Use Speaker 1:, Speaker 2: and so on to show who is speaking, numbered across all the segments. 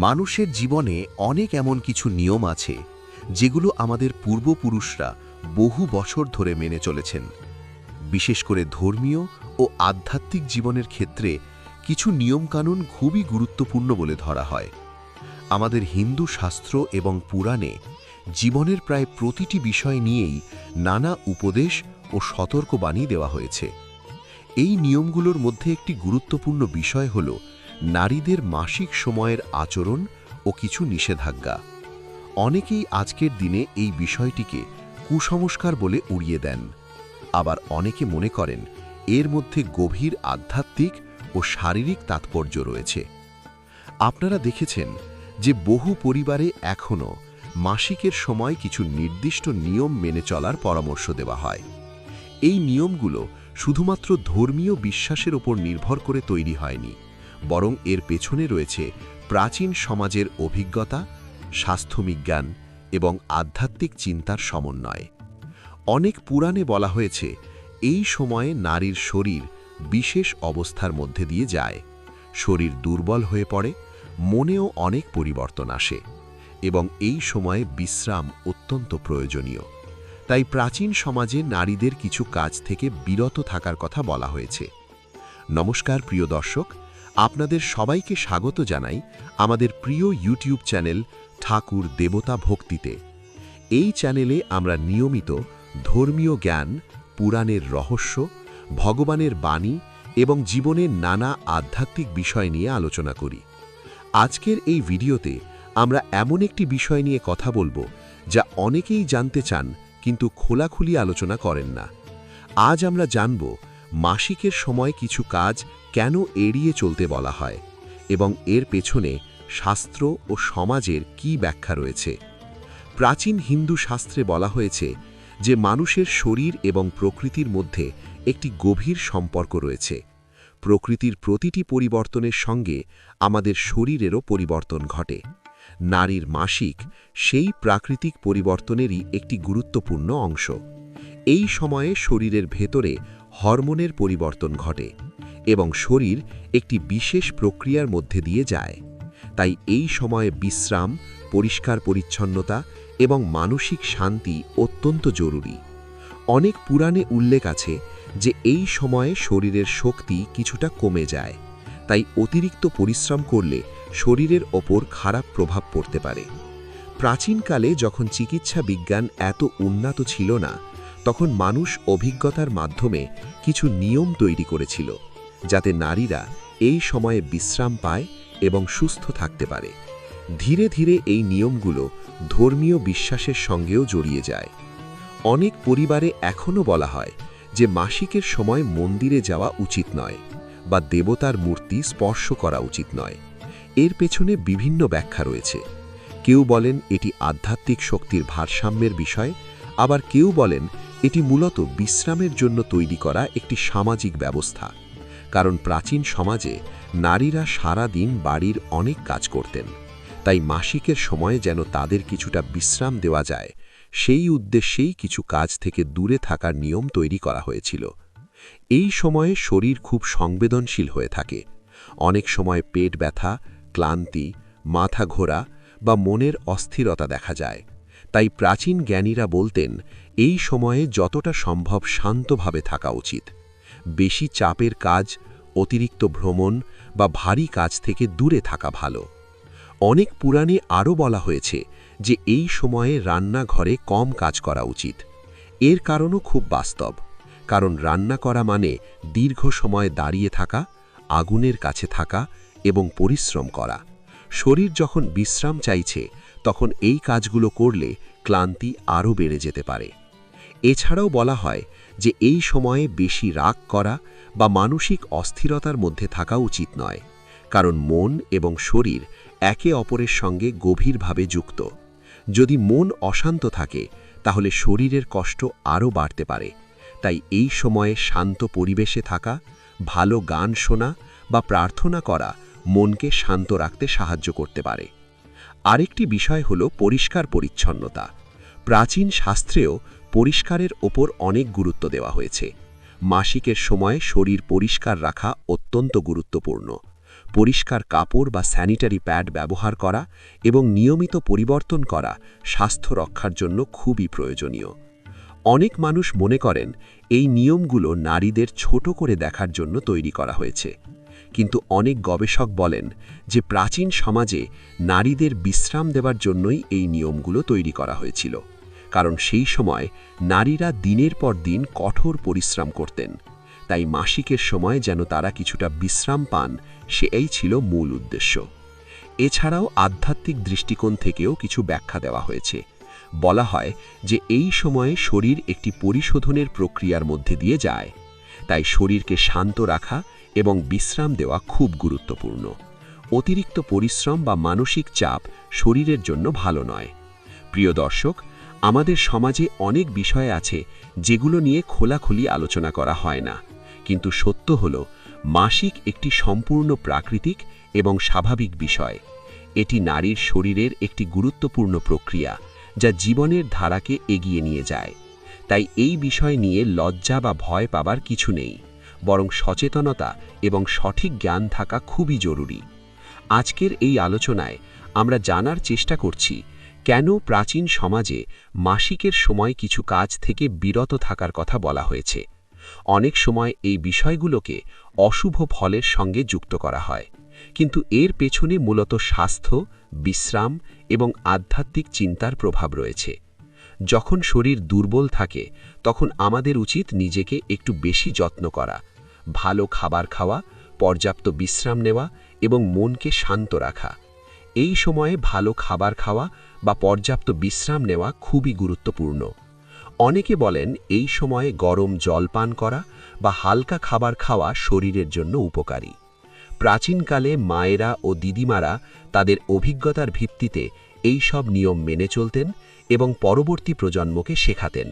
Speaker 1: মানুষের জীবনে অনেক এমন কিছু নিয়ম আছে যেগুলো আমাদের পূর্বপুরুষরা বহু বছর ধরে মেনে চলেছেন। বিশেষ করে ধর্মীয় ও আধ্যাত্মিক জীবনের ক্ষেত্রে কিছু নিয়মকানুন খুবই গুরুত্বপূর্ণ বলে ধরা হয়। আমাদের হিন্দু শাস্ত্র এবং পুরাণে জীবনের প্রায় প্রতিটি বিষয় নিয়েই নানা উপদেশ ও সতর্কবাণী দেওয়া হয়েছে। এই নিয়মগুলোর মধ্যে একটি গুরুত্বপূর্ণ বিষয় হল নারীদের মাসিক সময়ের আচরণ ও কিছু নিষেধাজ্ঞা। অনেকেই আজকের দিনে এই বিষয়টিকে কুসংস্কার বলে উড়িয়ে দেন, আবার অনেকে মনে করেন এর মধ্যে গভীর আধ্যাত্মিক ও শারীরিক তাৎপর্য রয়েছে। আপনারা দেখেছেন যে বহু পরিবারে এখনও মাসিকের সময় কিছু নির্দিষ্ট নিয়ম মেনে চলার পরামর্শ দেওয়া হয়। এই নিয়মগুলো শুধুমাত্র ধর্মীয় বিশ্বাসের ওপর নির্ভর করে তৈরি হয়নি, বরং এর পেছনে রয়েছে প্রাচীন সমাজের অভিজ্ঞতা, স্বাস্থ্যবিজ্ঞান এবং আধ্যাত্মিক চিন্তার সমন্বয়। অনেক পুরাণে বলা হয়েছে এই সময়ে নারীর শরীর বিশেষ অবস্থার মধ্যে দিয়ে যায়, শরীর দুর্বল হয়ে পড়ে, মনেও অনেক পরিবর্তন আসে এবং এই সময়ে বিশ্রাম অত্যন্ত প্রয়োজনীয়। তাই প্রাচীন সমাজে নারীদের কিছু কাজ থেকে বিরত থাকার কথা বলা হয়েছে। নমস্কার প্রিয় দর্শক, আপনাদের সবাইকে স্বাগত জানাই আমাদের প্রিয় ইউটিউব চ্যানেল ঠাকুর দেবতা ভক্তিতে। এই চ্যানেলে আমরা নিয়মিত ধর্মীয় জ্ঞান, পুরাণের রহস্য, ভগবানের বাণী এবং জীবনের নানা আধ্যাত্মিক বিষয় নিয়ে আলোচনা করি। আজকের এই ভিডিওতে আমরা এমন একটি বিষয় নিয়ে কথা বলবো যা অনেকেই জানতে চান কিন্তু খোলাখুলি আলোচনা করেন না। আজ আমরা জানব মাসিকের সময় কিছু কাজ কেন এড়িয়ে চলতে বলা হয় এবং এর পেছনে শাস্ত্র ও সমাজের কী ব্যাখ্যা রয়েছে। প্রাচীন হিন্দু শাস্ত্রে বলা হয়েছে যে মানুষের শরীর এবং প্রকৃতির মধ্যে একটি গভীর সম্পর্ক রয়েছে। প্রকৃতির প্রতিটি পরিবর্তনের সঙ্গে আমাদের শরীরেরও পরিবর্তন ঘটে। নারীর মাসিক সেই প্রাকৃতিক পরিবর্তনেরই একটি গুরুত্বপূর্ণ অংশ। এই সময়ে শরীরের ভেতরে হরমোনের পরিবর্তন ঘটে এবং শরীর একটি বিশেষ প্রক্রিয়ার মধ্যে দিয়ে যায়। তাই এই সময়ে বিশ্রাম, পরিষ্কার পরিচ্ছন্নতা এবং মানসিক শান্তি অত্যন্ত জরুরি। অনেক পুরাণে উল্লেখ আছে যে এই সময়ে শরীরের শক্তি কিছুটা কমে যায়, তাই অতিরিক্ত পরিশ্রম করলে শরীরের ওপর খারাপ প্রভাব পড়তে পারে। প্রাচীনকালে যখন চিকিৎসা বিজ্ঞান এত উন্নত ছিল না, তখন মানুষ অভিজ্ঞতার মাধ্যমে কিছু নিয়ম তৈরি করেছিল যাতে নারীরা এই সময়ে বিশ্রাম পায় এবং সুস্থ থাকতে পারে। ধীরে ধীরে এই নিয়মগুলো ধর্মীয় বিশ্বাসের সঙ্গেও জড়িয়ে যায়। অনেক পরিবারে এখনও বলা হয় যে মাসিকের সময় মন্দিরে যাওয়া উচিত নয় বা দেবতার মূর্তি স্পর্শ করা উচিত নয়। এর পেছনে বিভিন্ন ব্যাখ্যা রয়েছে। কেউ বলেন এটি আধ্যাত্মিক শক্তির ভারসাম্যের বিষয়, আবার কেউ বলেন এটি মূলত বিশ্রামের জন্য তৈরি করা একটি সামাজিক ব্যবস্থা। কারণ প্রাচীন সমাজে নারীরা সারা দিন বাড়ির অনেক কাজ করতেন, তাই মাসিকের সময়ে যেন তাদের কিছুটা বিশ্রাম দেওয়া যায়, সেই উদ্দেশ্যেই কিছু কাজ থেকে দূরে থাকার নিয়ম তৈরি করা হয়েছিল। এই সময়ে শরীর খুব সংবেদনশীল হয়ে থাকে। অনেক সময় পেট ব্যথা, ক্লান্তি, মাথা ঘোরা বা মনের অস্থিরতা দেখা যায়। তাই প্রাচীন জ্ঞানীরা বলতেন এই সময়ে যতটা সম্ভব শান্তভাবে থাকা উচিত। বেশি চাপের কাজ, অতিরিক্ত ভ্রমণ বা ভারী কাজ থেকে দূরে থাকা ভালো। অনেক পুরাণে আরও বলা হয়েছে যে এই সময়ে রান্নাঘরে কম কাজ করা উচিত। এর কারণও খুব বাস্তব, কারণ রান্না করা মানে দীর্ঘ সময় দাঁড়িয়ে থাকা, আগুনের কাছে থাকা এবং পরিশ্রম করা। শরীর যখন বিশ্রাম চাইছে তখন এই কাজগুলো করলে ক্লান্তি আরও বেড়ে যেতে পারে। এছাড়াও বলা হয় যে এই সময়ে বেশি রাগ করা বা মানসিক অস্থিরতার মধ্যে থাকা উচিত নয়, কারণ মন এবং শরীর একে অপরের সঙ্গে গভীরভাবে যুক্ত। যদি মন অশান্ত থাকে তাহলে শরীরের কষ্ট আরও বাড়তে পারে। তাই এই সময়ে শান্ত পরিবেশে থাকা, ভালো গান শোনা বা প্রার্থনা করা মনকে শান্ত রাখতে সাহায্য করতে পারে। আরেকটি বিষয় হলো পরিষ্কার পরিচ্ছন্নতা। প্রাচীন শাস্ত্রেও পরিষ্কারের ওপর অনেক গুরুত্ব দেওয়া হয়েছে। মাসিকের সময় শরীর পরিষ্কার রাখা অত্যন্ত গুরুত্বপূর্ণ। পরিষ্কার কাপড় বা স্যানিটারি প্যাড ব্যবহার করা এবং নিয়মিত পরিবর্তন করা স্বাস্থ্য রক্ষার জন্য খুবই প্রয়োজনীয়। অনেক মানুষ মনে করেন এই নিয়মগুলো নারীদের ছোট করে দেখার জন্য তৈরি করা হয়েছে, কিন্তু অনেক গবেষক বলেন যে প্রাচীন সমাজে নারীদের বিশ্রাম দেওয়ার জন্যই এই নিয়মগুলো তৈরি করা হয়েছিল, কারণ সেই সময় নারীরা দিনের পর দিন কঠোর পরিশ্রম করতেন। তাই মাসিকের সময় যেন তারা কিছুটা বিশ্রাম পান, সেটাই ছিল মূল উদ্দেশ্য। এছাড়াও আধ্যাত্মিক দৃষ্টিকোণ থেকেও কিছু ব্যাখ্যা দেওয়া হয়েছে। বলা হয় যে এই সময়ে শরীর একটি পরিশোধনের প্রক্রিয়ার মধ্যে দিয়ে যায়, তাই শরীরকে শান্ত রাখা এবং বিশ্রাম দেওয়া খুব গুরুত্বপূর্ণ। অতিরিক্ত পরিশ্রম বা মানসিক চাপ শরীরের জন্য ভালো নয়। প্রিয় দর্শক, আমাদের সমাজে অনেক বিষয় আছে যেগুলো নিয়ে খোলাখুলি আলোচনা করা হয় না, কিন্তু সত্য হল মাসিক একটি সম্পূর্ণ প্রাকৃতিক এবং স্বাভাবিক বিষয়। এটি নারীর শরীরের একটি গুরুত্বপূর্ণ প্রক্রিয়া যা জীবনের ধারাকে এগিয়ে নিয়ে যায়। তাই এই বিষয় নিয়ে লজ্জা বা ভয় পাবার কিছু নেই, বরং সচেতনতা এবং সঠিক জ্ঞান থাকা খুবই জরুরি। আজকের এই আলোচনায় আমরা জানার চেষ্টা করছি কেন প্রাচীন সমাজে মাসিকের সময় কিছু কাজ থেকে বিরত থাকার কথা বলা হয়েছে। অনেক সময় এই বিষয়গুলোকে অশুভ ফলের সঙ্গে যুক্ত করা হয়, কিন্তু এর পেছনে মূলত স্বাস্থ্য, বিশ্রাম এবং আধ্যাত্মিক চিন্তার প্রভাব রয়েছে। যখন শরীর দুর্বল থাকে তখন আমাদের উচিত নিজেকে একটু বেশি যত্ন করা, ভালো খাবার খাওয়া, পর্যাপ্ত বিশ্রাম নেওয়া এবং মনকে শান্ত রাখা। এই সময়ে ভালো খাবার খাওয়া বা পর্যাপ্ত বিশ্রাম নেওয়া খুবই গুরুত্বপূর্ণ। অনেকে বলেন এই সময়ে গরম জল পান করা বা হালকা খাবার খাওয়া শরীরের জন্য উপকারী। প্রাচীনকালে মায়েরা ও দিদিমারা তাদের অভিজ্ঞতার ভিত্তিতে এই সব নিয়ম মেনে চলতেন এবং পরবর্তী প্রজন্মকে শেখাতেন।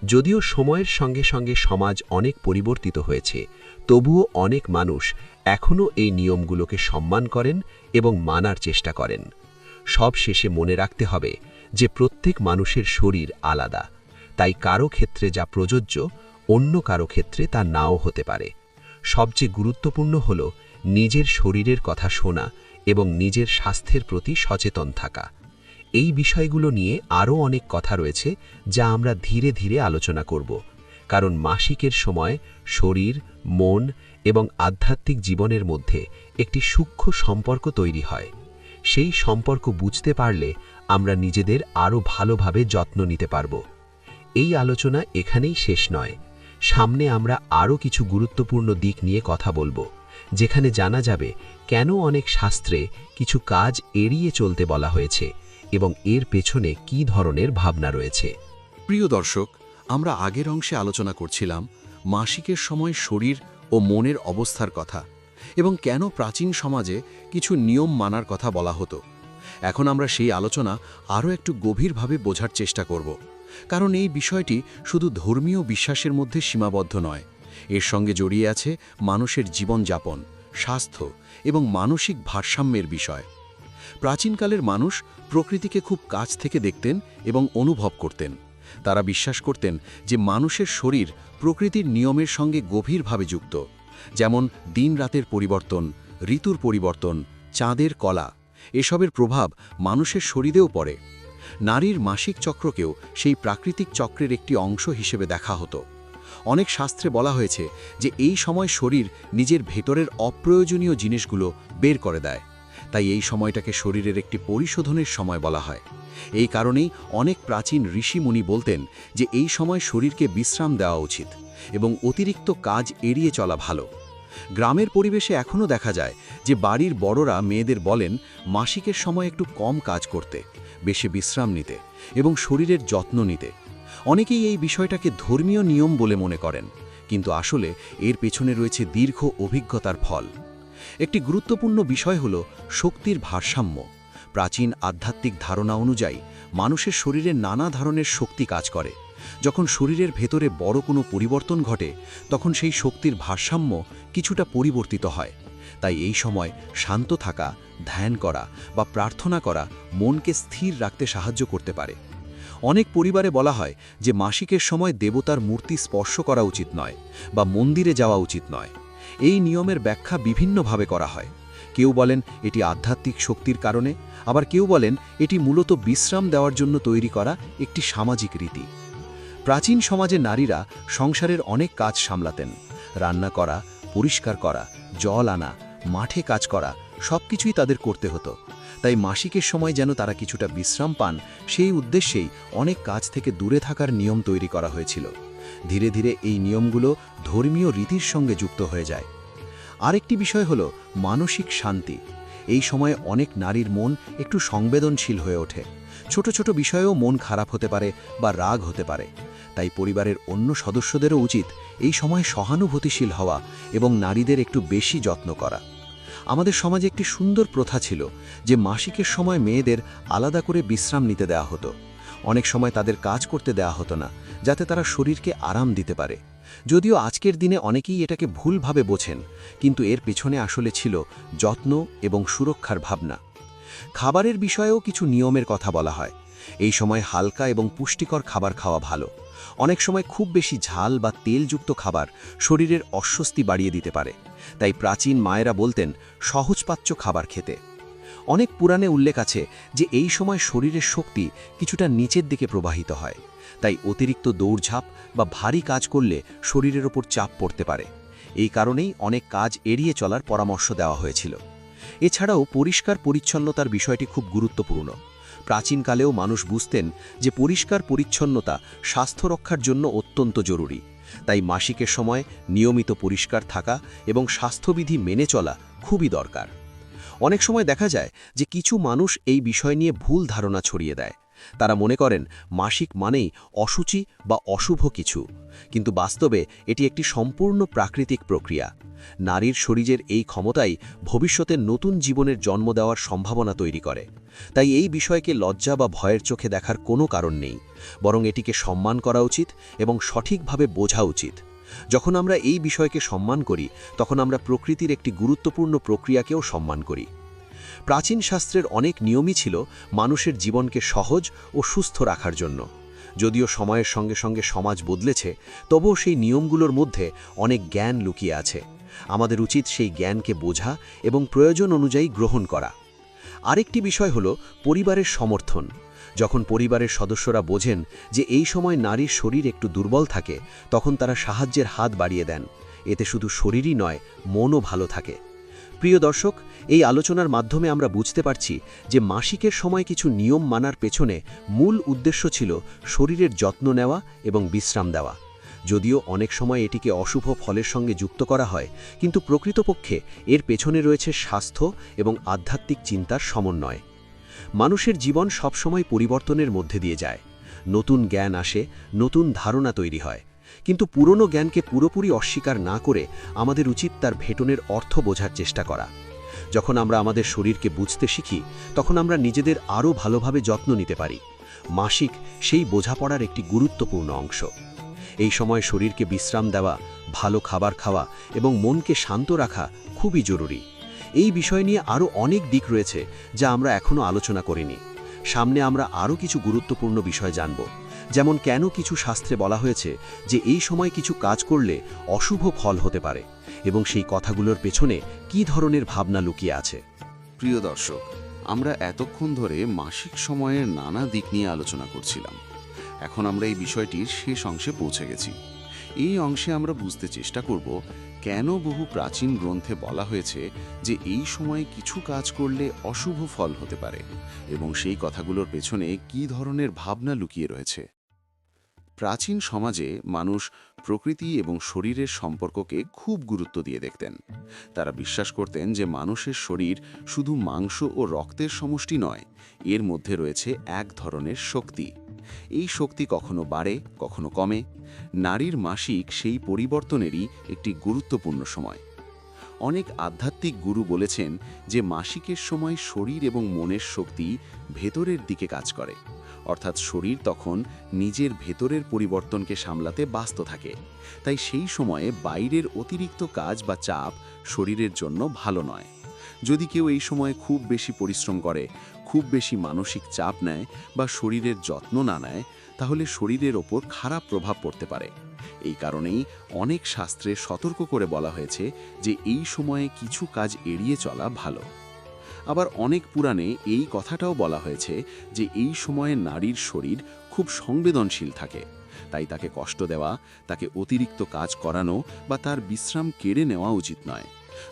Speaker 1: যদিও সময়ের সঙ্গে সঙ্গে সমাজ অনেক পরিবর্তিত হয়েছে, তবুও অনেক মানুষ এখনও এই নিয়মগুলোকে সম্মান করেন এবং মানার চেষ্টা করেন। সব শেষে মনে রাখতে হবে যে প্রত্যেক মানুষের শরীর আলাদা, তাই কারো ক্ষেত্রে যা প্রযোজ্য অন্য কারো ক্ষেত্রে তা নাও হতে পারে। সবচেয়ে গুরুত্বপূর্ণ হল নিজের শরীরের কথা শোনা এবং নিজের স্বাস্থ্যের প্রতি সচেতন থাকা। এই বিষয়গুলো নিয়ে আরও অনেক কথা রয়েছে যা আমরা ধীরে ধীরে আলোচনা করব, কারণ মাসিকের সময় শরীর, মন এবং আধ্যাত্মিক জীবনের মধ্যে একটি সূক্ষ্ম সম্পর্ক তৈরি হয়। সেই সম্পর্ক বুঝতে পারলে আমরা নিজেদের আরও ভালোভাবে যত্ন নিতে পারব। এই আলোচনা এখানেই শেষ নয়। সামনে আমরা আরও কিছু গুরুত্বপূর্ণ দিক নিয়ে কথা বলবো, যেখানে জানা যাবে কেন অনেক শাস্ত্রে কিছু কাজ এড়িয়ে চলতে বলা হয়েছে এবং এর পেছনে কী ধরনের ভাবনা রয়েছে।
Speaker 2: প্রিয় দর্শক, আমরা আগের অংশে আলোচনা করছিলাম মাসিকের সময় শরীর ও মনের অবস্থার কথা এবং কেন প্রাচীন সমাজে কিছু নিয়ম মানার কথা বলা হতো। এখন আমরা সেই আলোচনা আরও একটু গভীরভাবে বোঝার চেষ্টা করব, কারণ এই বিষয়টি শুধু ধর্মীয় বিশ্বাসের মধ্যে সীমাবদ্ধ নয়। এর সঙ্গে জড়িয়ে আছে মানুষের জীবনযাপন, স্বাস্থ্য এবং মানসিক ভারসাম্যের বিষয়। প্রাচীনকালের মানুষ প্রকৃতিকে খুব কাছ থেকে দেখতেন এবং অনুভব করতেন। তারা বিশ্বাস করতেন যে মানুষের শরীর প্রকৃতির নিয়মের সঙ্গে গভীরভাবে যুক্ত, যেমন দিন রাতের পরিবর্তন, ঋতুর পরিবর্তন, চাঁদের কলা, এসবের প্রভাব মানুষের শরীরেও পড়ে। নারীর মাসিক চক্রকেও সেই প্রাকৃতিক চক্রের একটি অংশ হিসেবে দেখা হতো। অনেক শাস্ত্রে বলা হয়েছে যে এই সময় শরীর নিজের ভেতরের অপ্রয়োজনীয় জিনিসগুলো বের করে দেয়, তাই এই সময়টাকে শরীরের একটি পরিশোধনের সময় বলা হয়। এই কারণেই অনেক প্রাচীন ঋষিমুনি বলতেন যে এই সময় শরীরকে বিশ্রাম দেওয়া উচিত এবং অতিরিক্ত কাজ এড়িয়ে চলা ভালো। গ্রামের পরিবেশে এখনও দেখা যায় যে বাড়ির বড়রা মেয়েদের বলেন মাসিকের সময় একটু কম কাজ করতে, বেশি বিশ্রাম নিতে এবং শরীরের যত্ন নিতে। অনেকেই এই বিষয়টাকে ধর্মীয় নিয়ম বলে মনে করেন, কিন্তু আসলে এর পেছনে রয়েছে দীর্ঘ অভিজ্ঞতার ফল। একটি গুরুত্বপূর্ণ বিষয় হল শক্তির ভারসাম্য। প্রাচীন আধ্যাত্মিক ধারণা অনুযায়ী মানুষের শরীরে নানা ধরনের শক্তি কাজ করে। যখন শরীরের ভেতরে বড় কোনো পরিবর্তন ঘটে, তখন সেই শক্তির ভারসাম্য কিছুটা পরিবর্তিত হয়। তাই এই সময় শান্ত থাকা, ধ্যান করা বা প্রার্থনা করা মনকে স্থির রাখতে সাহায্য করতে পারে। অনেক পরিবারে বলা হয় যে মাসিকের সময় দেবতার মূর্তি স্পর্শ করা উচিত নয় বা মন্দিরে যাওয়া উচিত নয়। এই নিয়মের ব্যাখ্যা বিভিন্নভাবে করা হয়। কেউ বলেন এটি আধ্যাত্মিক শক্তির কারণে, আবার কেউ বলেন এটি মূলত বিশ্রাম দেওয়ার জন্য তৈরি করা একটি সামাজিক রীতি। প্রাচীন সমাজে নারীরা সংসারের অনেক কাজ সামলাতেন। রান্না করা, পরিষ্কার করা, জল আনা, মাঠে কাজ করা সবকিছুই তাদের করতে হতো। তাই মাসিকের সময় যেন তারা কিছুটা বিশ্রাম পান, সেই উদ্দেশ্যেই অনেক কাজ থেকে দূরে থাকার নিয়ম তৈরি করা হয়েছিল। ধীরে ধীরে এই নিয়মগুলো ধর্মীয় রীতির সঙ্গে যুক্ত হয়ে যায়। আরেকটি বিষয় হলো মানসিক শান্তি। এই সময়ে অনেক নারীর মন একটু সংবেদনশীল হয়ে ওঠে। ছোট ছোট বিষয়েও মন খারাপ হতে পারে বা রাগ হতে পারে। তাই পরিবারের অন্য সদস্যদেরও উচিত এই সময় সহানুভূতিশীল হওয়া এবং নারীদের একটু বেশি যত্ন করা। আমাদের সমাজে একটি সুন্দর প্রথা ছিল যে মাসিকের সময় মেয়েদের আলাদা করে বিশ্রাম নিতে দেওয়া হতো। অনেক সময় তাদের কাজ করতে দেওয়া হতো না, যাতে তারা শরীরকে আরাম দিতে পারে। যদিও আজকের দিনে অনেকেই এটাকে ভুলভাবে বোঝেন, কিন্তু এর পেছনে আসলে ছিল যত্ন এবং সুরক্ষার ভাবনা। খাবারের বিষয়েও কিছু নিয়মের কথা বলা হয়। এই সময় হালকা এবং পুষ্টিকর খাবার খাওয়া ভালো। অনেক সময় খুব বেশি ঝাল বা তেলযুক্ত খাবার শরীরের অস্বস্তি বাড়িয়ে দিতে পারে। তাই প্রাচীন মায়েরা বলতেন সহজপাচ্য খাবার খেতে। অনেক পুরাণে উল্লেখ আছে যে এই সময় শরীরের শক্তি কিছুটা নিচের দিকে প্রবাহিত হয়। তাই অতিরিক্ত দৌড়ঝাঁপ বা ভারী কাজ করলে শরীরের ওপর চাপ পড়তে পারে। এই কারণেই অনেক কাজ এড়িয়ে চলার পরামর্শ দেওয়া হয়েছিল। এছাড়াও পরিষ্কার পরিচ্ছন্নতার বিষয়টি খুব গুরুত্বপূর্ণ। প্রাচীনকালেও মানুষ বুঝতেন যে পরিষ্কার পরিচ্ছন্নতা স্বাস্থ্য রক্ষার জন্য অত্যন্ত জরুরি। তাই মাসিকের সময় নিয়মিত পরিষ্কার থাকা এবং স্বাস্থ্যবিধি মেনে চলা খুবই দরকার। অনেক সময় দেখা যায় যে কিছু মানুষ এই বিষয় নিয়ে ভুল ধারণা ছড়িয়ে দেয়। তারা মনে করেন মাসিক মানেই অসুচি বা অশুভ কিছু, কিন্তু বাস্তবে এটি একটি সম্পূর্ণ প্রাকৃতিক প্রক্রিয়া। নারীর শরীরের এই ক্ষমতাই ভবিষ্যতে নতুন জীবনের জন্ম দেওয়ার সম্ভাবনা তৈরি করে। তাই এই বিষয়কে লজ্জা বা ভয়ের চোখে দেখার কোনো কারণ নেই, বরং এটিকে সম্মান করা উচিত এবং সঠিকভাবে বোঝা উচিত। যখন আমরা এই বিষয়কে সম্মান করি, তখন আমরা প্রকৃতির একটি গুরুত্বপূর্ণ প্রক্রিয়াকেও সম্মান করি। প্রাচীন শাস্ত্রের অনেক নিয়মই ছিল মানুষের জীবনকে সহজ ও সুস্থ রাখার জন্য। যদিও সময়ের সঙ্গে সঙ্গে সমাজ বদলেছে, তবুও সেই নিয়মগুলোর মধ্যে অনেক জ্ঞান লুকিয়ে আছে। আমাদের উচিত সেই জ্ঞানকে বোঝা এবং প্রয়োজন অনুযায়ী গ্রহণ করা। আরেকটি বিষয় হলো পরিবারের সমর্থন। যখন পরিবারের সদস্যরা বোঝেন যে এই সময় নারীর শরীর একটু দুর্বল থাকে, তখন তারা সাহায্যের হাত বাড়িয়ে দেন। এতে শুধু শরীরই নয়, মনও ভালো থাকে। প্রিয় দর্শক, এই আলোচনার মাধ্যমে আমরা বুঝতে পারছি যে মাসিকের সময় কিছু নিয়ম মানার পেছনে মূল উদ্দেশ্য ছিল শরীরের যত্ন নেওয়া এবং বিশ্রাম দেওয়া। যদিও অনেক সময় এটিকে অশুভ ফলের সঙ্গে যুক্ত করা হয়, কিন্তু প্রকৃতপক্ষে এর পেছনে রয়েছে স্বাস্থ্য এবং আধ্যাত্মিক চিন্তার সমন্বয়। মানুষের জীবন সবসময় পরিবর্তনের মধ্যে দিয়ে যায়। নতুন জ্ঞান আসে, নতুন ধারণা তৈরি হয়। কিন্তু পুরনো জ্ঞানকে পুরোপুরি অস্বীকার না করে আমাদের উচিত তার ভেতনের অর্থ বোঝার চেষ্টা করা। যখন আমরা আমাদের শরীরকে বুঝতে শিখি, তখন আমরা নিজেদের আরও ভালোভাবে যত্ন নিতে পারি। মাসিক সেই বোঝাপড়ার একটি গুরুত্বপূর্ণ অংশ। এই সময় শরীরকে বিশ্রাম দেওয়া, ভালো খাবার খাওয়া এবং মনকে শান্ত রাখা খুবই জরুরি। এই বিষয় নিয়ে আরও অনেক দিক রয়েছে যা আমরা এখনও আলোচনা করিনি। সামনে আমরা আরও কিছু গুরুত্বপূর্ণ বিষয় জানব, যেমন কেন কিছু শাস্ত্রে বলা হয়েছে যে এই সময় কিছু কাজ করলে অশুভ ফল হতে পারে, এবং সেই কথাগুলোর পেছনে কী ধরনের ভাবনা লুকিয়ে আছে।
Speaker 3: প্রিয় দর্শক, আমরা এতক্ষণ ধরে মাসিক সময়ের নানা দিক নিয়ে আলোচনা করছিলাম। এখন আমরা এই বিষয়টির শেষ অংশে পৌঁছে গেছি। এই অংশে আমরা বুঝতে চেষ্টা করব কেন বহু প্রাচীন গ্রন্থে বলা হয়েছে যে এই সময়ে কিছু কাজ করলে অশুভ ফল হতে পারে, এবং সেই কথাগুলোর পেছনে কী ধরনের ভাবনা লুকিয়ে রয়েছে। প্রাচীন সমাজে মানুষ প্রকৃতি এবং শরীরের সম্পর্ককে খুব গুরুত্ব দিয়ে দেখতেন। তারা বিশ্বাস করতেন যে মানুষের শরীর শুধু মাংস ও রক্তের সমষ্টি নয়, এর মধ্যে রয়েছে এক ধরনের শক্তি। এই শক্তি কখনো বাড়ে, কখনো কমে। নারীর মাসিক সেই পরিবর্তনেরই একটি গুরুত্বপূর্ণ সময়। অনেক আধ্যাত্মিক গুরু বলেছেন যে মাসিকের সময় শরীর এবং মনের শক্তি ভেতরের দিকে কাজ করে, অর্থাৎ শরীর তখন নিজের ভেতরের পরিবর্তনকে সামলাতে ব্যস্ত থাকে। তাই সেই সময়ে বাইরের অতিরিক্ত কাজ বা চাপ শরীরের জন্য ভালো নয়। যদি কেউ এই সময়ে খুব বেশি পরিশ্রম করে, খুব বেশি মানসিক চাপ নেয় বা শরীরের যত্ন না নেয়, তাহলে শরীরের ওপর খারাপ প্রভাব পড়তে পারে। এই কারণেই অনেক শাস্ত্রে সতর্ক করে বলা হয়েছে যে এই সময়ে কিছু কাজ এড়িয়ে চলা ভালো। আবার অনেক পুরাণে এই কথাটাও বলা হয়েছে যে এই সময়ে নারীর শরীর খুব সংবেদনশীল থাকে, তাই তাকে কষ্ট দেওয়া, তাকে অতিরিক্ত কাজ করানো বা তার বিশ্রাম কেড়ে নেওয়া উচিত নয়,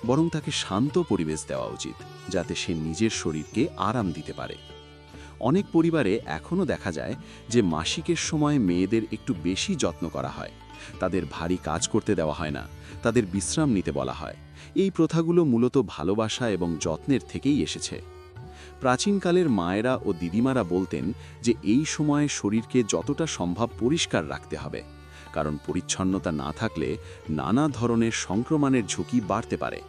Speaker 3: বরং তাকে শান্ত পরিবেশ দেওয়া উচিত, যাতে সে নিজের শরীরকে আরাম দিতে পারে। অনেক পরিবারে এখনও দেখা যায় যে মাসিকের সময় মেয়েদের একটু বেশি যত্ন করা হয়, তাদের ভারী কাজ করতে দেওয়া হয় না, তাদের বিশ্রাম নিতে বলা হয়। এই প্রথাগুলো মূলত ভালোবাসা এবং যত্নের থেকেই এসেছে। প্রাচীনকালের মায়েরা ও দিদিমারা বলতেন যে এই সময়ে শরীরকে যতটা সম্ভব পরিষ্কার রাখতে হবে, কারণ পরিচ্ছন্নতা না থাকলে নানা ধরনের সংক্রমণের ঝুঁকি বাড়তে পারে।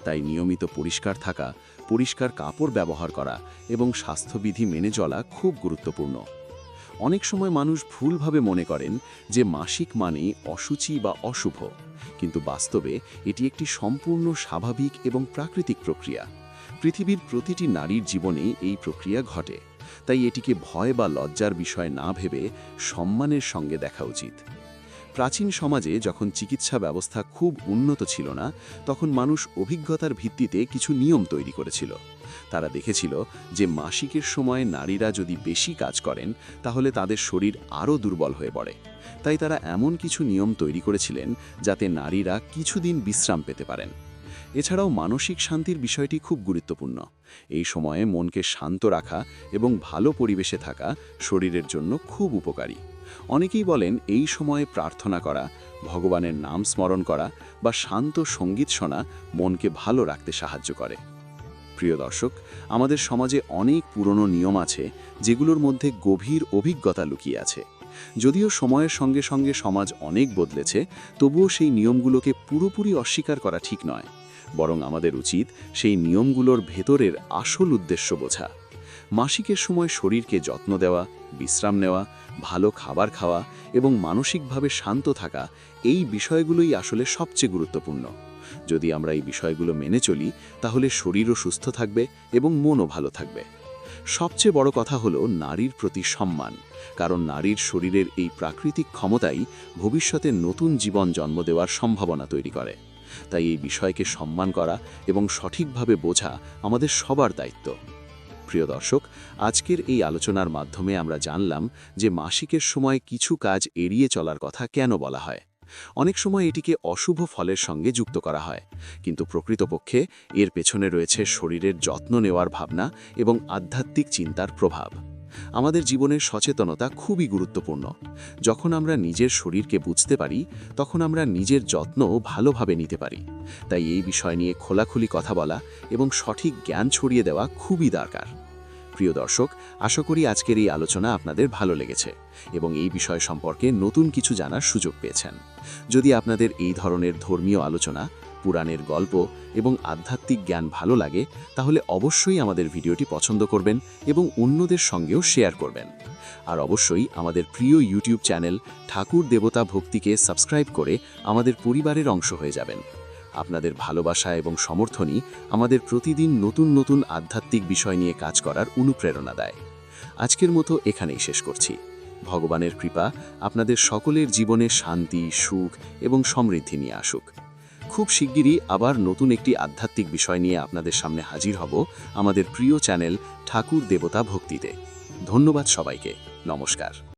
Speaker 3: তাই নিয়মিত পরিষ্কার থাকা, পরিষ্কার কাপড় ব্যবহার করা এবং স্বাস্থ্যবিধি মেনে চলা খুব গুরুত্বপূর্ণ। অনেক সময় মানুষ ভুলভাবে মনে করেন যে মাসিক মানে অসুচি বা অশুভ, কিন্তু বাস্তবে এটি একটি সম্পূর্ণ স্বাভাবিক এবং প্রাকৃতিক প্রক্রিয়া। পৃথিবীর প্রতিটি নারীর জীবনে এই প্রক্রিয়া ঘটে, তাই এটিকে ভয় বা লজ্জার বিষয় না ভেবে সম্মানের সঙ্গে দেখা উচিত। প্রাচীন সমাজে যখন চিকিৎসা ব্যবস্থা খুব উন্নত ছিল না, তখন মানুষ অভিজ্ঞতার ভিত্তিতে কিছু নিয়ম তৈরি করেছিল। তারা দেখেছিল যে মাসিকের সময় নারীরা যদি বেশি কাজ করেন তাহলে তাদের শরীর আরও দুর্বল হয়ে পড়ে। তাই তারা এমন কিছু নিয়ম তৈরি করেছিলেন যাতে নারীরা কিছুদিন বিশ্রাম পেতে পারেন। এছাড়াও মানসিক শান্তির বিষয়টি খুব গুরুত্বপূর্ণ। এই সময়ে মনকে শান্ত রাখা এবং ভালো পরিবেশে থাকা শরীরের জন্য খুব উপকারী। অনেকেই বলেন এই সময়ে প্রার্থনা করা, ভগবানের নাম স্মরণ করা বা শান্ত সঙ্গীত শোনা মনকে ভালো রাখতে সাহায্য করে। প্রিয় দর্শক, আমাদের সমাজে অনেক পুরনো নিয়ম আছে যেগুলোর মধ্যে গভীর অভিজ্ঞতা লুকিয়ে আছে। যদিও সময়ের সঙ্গে সঙ্গে সমাজ অনেক বদলেছে, তবুও সেই নিয়মগুলোকে পুরোপুরি অস্বীকার করা ঠিক নয়, বরং আমাদের উচিত সেই নিয়মগুলোর ভেতরের আসল উদ্দেশ্য বোঝা। মাসিকের সময় শরীরকে যত্ন দেওয়া, বিশ্রাম নেওয়া, ভালো খাবার খাওয়া এবং মানসিকভাবে শান্ত থাকা, এই বিষয়গুলোই আসলে সবচেয়ে গুরুত্বপূর্ণ। যদি আমরা এই বিষয়গুলো মেনে চলি তাহলে শরীরও সুস্থ থাকবে এবং মনও ভালো থাকবে। সবচেয়ে বড় কথা হলো নারীর প্রতি সম্মান, কারণ নারীর শরীরের এই প্রাকৃতিক ক্ষমতাই ভবিষ্যতে নতুন জীবন জন্ম দেওয়ার সম্ভাবনা তৈরি করে। তাই এই বিষয়কে সম্মান করা এবং সঠিকভাবে বোঝা আমাদের সবার দায়িত্ব। প্রিয় দর্শক, আজকের এই আলোচনার মাধ্যমে আমরা জানলাম যে মাসিকের সময় কিছু কাজ এড়িয়ে চলার কথা কেন বলা হয়। অনেক সময় এটিকে অশুভ ফলের সঙ্গে যুক্ত করা হয়, কিন্তু প্রকৃতপক্ষে এর পেছনে রয়েছে শরীরের যত্ন নেওয়ার ভাবনা এবং আধ্যাত্মিক চিন্তার প্রভাব। আমাদের জীবনের সচেতনতা খুবই গুরুত্বপূর্ণ। যখন আমরা নিজের শরীরকে বুঝতে পারি, তখন আমরা নিজের যত্ন ভালোভাবে নিতে পারি। তাই এই বিষয় নিয়ে খোলাখুলি কথা বলা এবং সঠিক জ্ঞান ছড়িয়ে দেওয়া খুবই দরকার। প্রিয় দর্শক, আশা করি আজকের এই আলোচনা আপনাদের ভালো লেগেছে এবং এই বিষয় সম্পর্কে নতুন কিছু জানার সুযোগ পেয়েছেন। যদি আপনাদের এই ধরনের ধর্মীয় আলোচনা, পুরাণের গল্প এবং আধ্যাত্মিক জ্ঞান ভালো লাগে, তাহলে অবশ্যই আমাদের ভিডিওটি পছন্দ করবেন এবং অন্যদের সঙ্গেও শেয়ার করবেন। আর অবশ্যই আমাদের প্রিয় ইউটিউব চ্যানেল ঠাকুর দেবতা ভক্তিকে সাবস্ক্রাইব করে আমাদের পরিবারের অংশ হয়ে যাবেন। আপনাদের ভালোবাসা এবং সমর্থনই আমাদের প্রতিদিন নতুন নতুন আধ্যাত্মিক বিষয় নিয়ে কাজ করার অনুপ্রেরণা দেয়। আজকের মতো এখানেই শেষ করছি। ভগবানের কৃপা আপনাদের সকলের জীবনে শান্তি, সুখ এবং সমৃদ্ধি নিয়ে আসুক। খুব শিগগিরই আবার নতুন একটি আধ্যাত্মিক বিষয় নিয়ে আপনাদের সামনে হাজির হব আমাদের প্রিয় চ্যানেল ঠাকুর দেবতা ভক্তিতে। ধন্যবাদ সবাইকে। নমস্কার।